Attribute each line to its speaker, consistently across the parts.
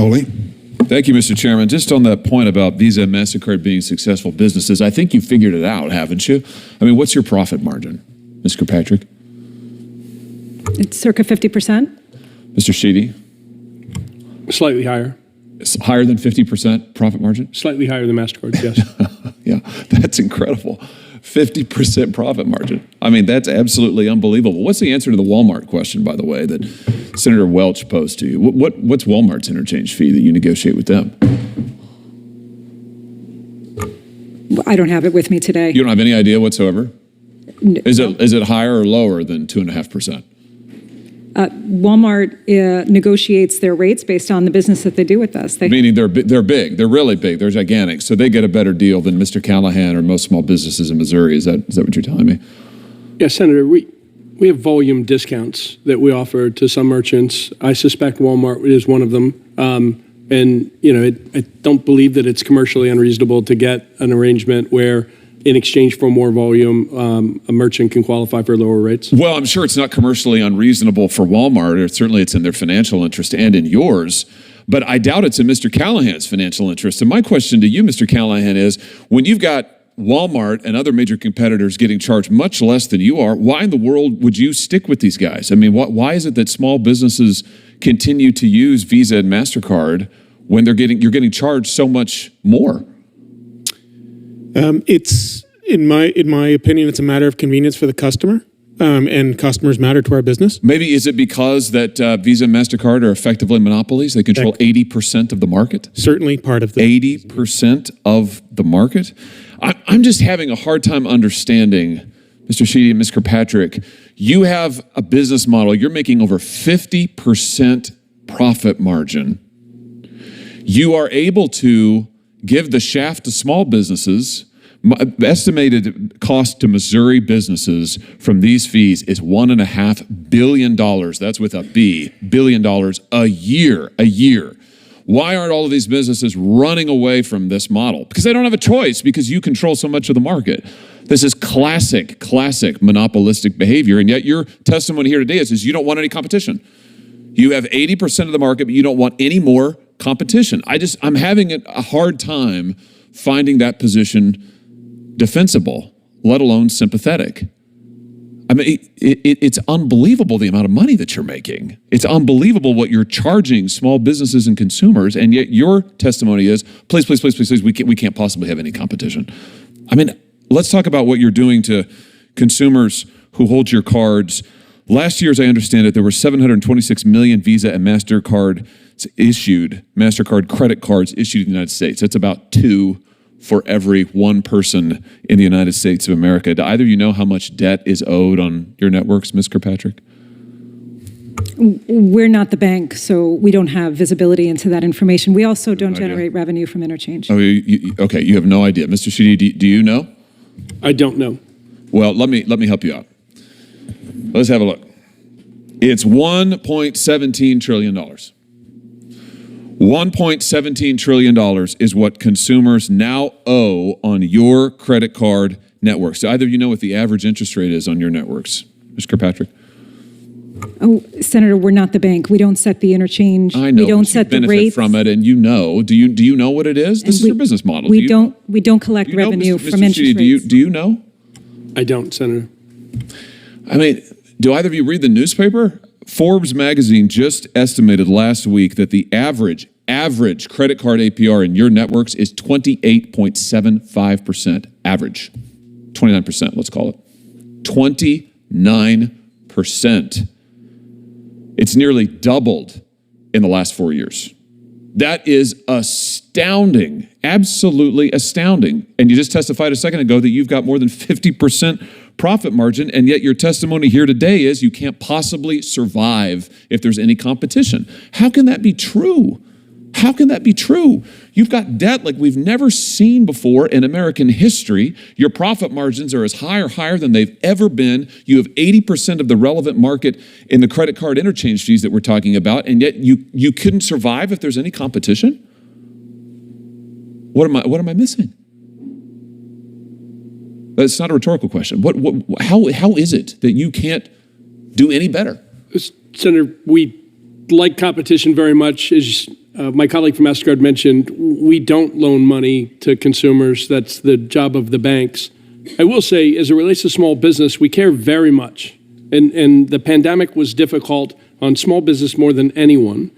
Speaker 1: Hawley.
Speaker 2: Thank you, Mr. Chairman. Just on that point about Visa and MasterCard being successful businesses, I think you figured it out, haven't you? I mean, what's your profit margin, Ms. Kirkpatrick?
Speaker 3: It's circa 50%.
Speaker 2: Mr. Sheedy?
Speaker 4: Slightly higher.
Speaker 2: It's higher than 50% profit margin?
Speaker 4: Slightly higher than MasterCard, yes.
Speaker 2: Yeah, that's incredible. 50% profit margin. I mean, that's absolutely unbelievable. What's the answer to the Walmart question, by the way, that Senator Welch posed to you? What's Walmart's interchange fee that you negotiate with them?
Speaker 3: I don't have it with me today.
Speaker 2: You don't have any idea whatsoever?
Speaker 3: No.
Speaker 2: Is it higher or lower than 2.5%?
Speaker 3: Walmart negotiates their rates based on the business that they do with us.
Speaker 2: Meaning they're big. They're really big. They're gigantic. So they get a better deal than Mr. Callahan or most small businesses in Missouri. Is that what you're telling me?
Speaker 4: Yeah, Senator, we have volume discounts that we offer to some merchants. I suspect Walmart is one of them. And, I don't believe that it's commercially unreasonable to get an arrangement where in exchange for more volume, a merchant can qualify for lower rates?
Speaker 2: Well, I'm sure it's not commercially unreasonable for Walmart, or certainly it's in their financial interest and in yours, but I doubt it's in Mr. Callahan's financial interest. And my question to you, Mr. Callahan, is when you've got Walmart and other major competitors getting charged much less than you are, why in the world would you stick with these guys? I mean, why is it that small businesses continue to use Visa and MasterCard when you're getting charged so much more?
Speaker 5: It's in my opinion, it's a matter of convenience for the customer, and customers matter to our business.
Speaker 2: Maybe is it because that Visa and MasterCard are effectively monopolies? They control 80% of the market.
Speaker 5: Certainly part of the
Speaker 2: 80% of the market. I'm just having a hard time understanding, Mr. Sheedy and Ms. Kirkpatrick. You have a business model. You're making over 50% profit margin. You are able to give the shaft to small businesses. Estimated cost to Missouri businesses from these fees is $1.5 billion. That's with a B, $1 billion a year. Why aren't all of these businesses running away from this model? Because they don't have a choice, because you control so much of the market. This is classic monopolistic behavior, and yet your testimony here today is you don't want any competition. You have 80% of the market, but you don't want any more competition. I'm having a hard time finding that position defensible, let alone sympathetic. I mean, it's unbelievable the amount of money that you're making. It's unbelievable what you're charging small businesses and consumers, and yet your testimony is, please, we can't possibly have any competition. I mean, let's talk about what you're doing to consumers who hold your cards. Last year, as I understand it, there were 726 million Visa and MasterCard credit cards issued in the United States. That's about 2 for every 1 person in the United States of America. Do either of you know how much debt is owed on your networks, Ms. Kirkpatrick?
Speaker 3: We're not the bank, so we don't have visibility into that information. We also don't generate revenue from interchange.
Speaker 2: Oh, okay, you have no idea. Mr. Sheedy, do you know?
Speaker 4: I don't know. Well,
Speaker 2: let me help you out. Let's have a look. It's $1.17 trillion. $1.17 trillion is what consumers now owe on your credit card networks. Do either of you know what the average interest rate is on your networks? Ms. Kirkpatrick?
Speaker 3: Oh, Senator, we're not the bank. We don't set the interchange.
Speaker 2: I know,
Speaker 3: we don't set the rates.
Speaker 2: You benefit from it, and you know. Do you know what it is? This is your business model.
Speaker 3: We don't collect revenue from interest rates.
Speaker 2: Do you know?
Speaker 4: I don't, Senator.
Speaker 2: I mean, do either of you read the newspaper? Forbes magazine just estimated last week that the average credit card APR in your networks is 28.75%. Average. 29%, let's call it. 29%. It's nearly doubled in the last 4 years. That is astounding, absolutely astounding. And you just testified a second ago that you've got more than 50% profit margin, and yet your testimony here today is you can't possibly survive if there's any competition. How can that be true? How can that be true? You've got debt like we've never seen before in American history. Your profit margins are as higher than they've ever been. You have 80% of the relevant market in the credit card interchange fees that we're talking about, and yet you couldn't survive if there's any competition? What am I missing? That's not a rhetorical question. How is it that you can't do any better?
Speaker 4: Senator, we like competition very much. As my colleague from MasterCard mentioned, we don't loan money to consumers. That's the job of the banks. I will say, as it relates to small business, we care very much. And the pandemic was difficult on small business more than anyone.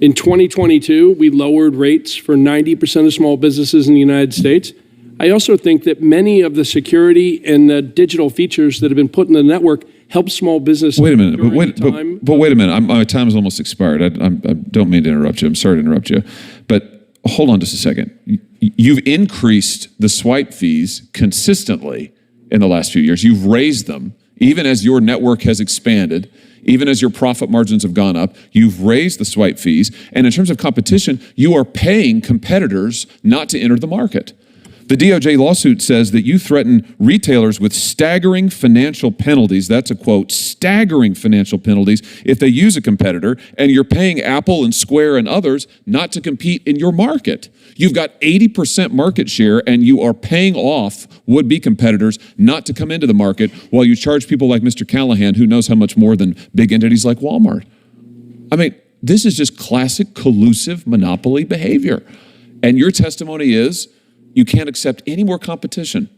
Speaker 4: In 2022, we lowered rates for 90% of small businesses in the United States. I also think that many of the security and the digital features that have been put in the network help small business.
Speaker 2: Wait a minute, but wait a minute. My time is almost expired. I don't mean to interrupt you. I'm sorry to interrupt you. But hold on just a second. You've increased the swipe fees consistently in the last few years. You've raised them, even as your network has expanded, even as your profit margins have gone up. You've raised the swipe fees. And in terms of competition, you are paying competitors not to enter the market. The DOJ lawsuit says that you threaten retailers with staggering financial penalties. That's a quote, staggering financial penalties if they use a competitor, and you're paying Apple and Square and others not to compete in your market. You've got 80% market share, and you are paying off would-be competitors not to come into the market while you charge people like Mr. Callahan, who knows how much more than big entities like Walmart. I mean, this is just classic collusive monopoly behavior. And your testimony is, you can't accept any more competition.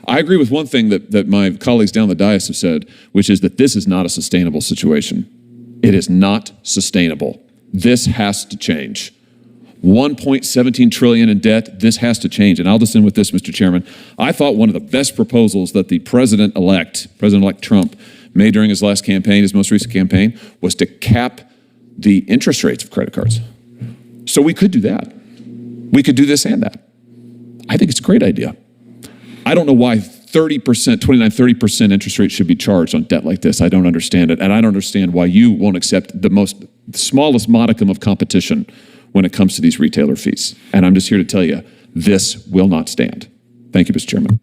Speaker 2: I agree with one thing that my colleagues down the dais have said, which is that this is not a sustainable situation. It is not sustainable. This has to change. 1.17 trillion in debt, this has to change. And I'll just end with this, Mr. Chairman. I thought one of the best proposals that the President-elect Trump, made during his last campaign, his most recent campaign, was to cap the interest rates of credit cards. So we could do that. We could do this and that. I think it's a great idea. I don't know why 30% interest rate should be charged on debt like this. I don't understand it. And I don't understand why you won't accept the smallest modicum of competition when it comes to these retailer fees. And I'm just here to tell you, this will not stand. Thank you, Mr. Chairman.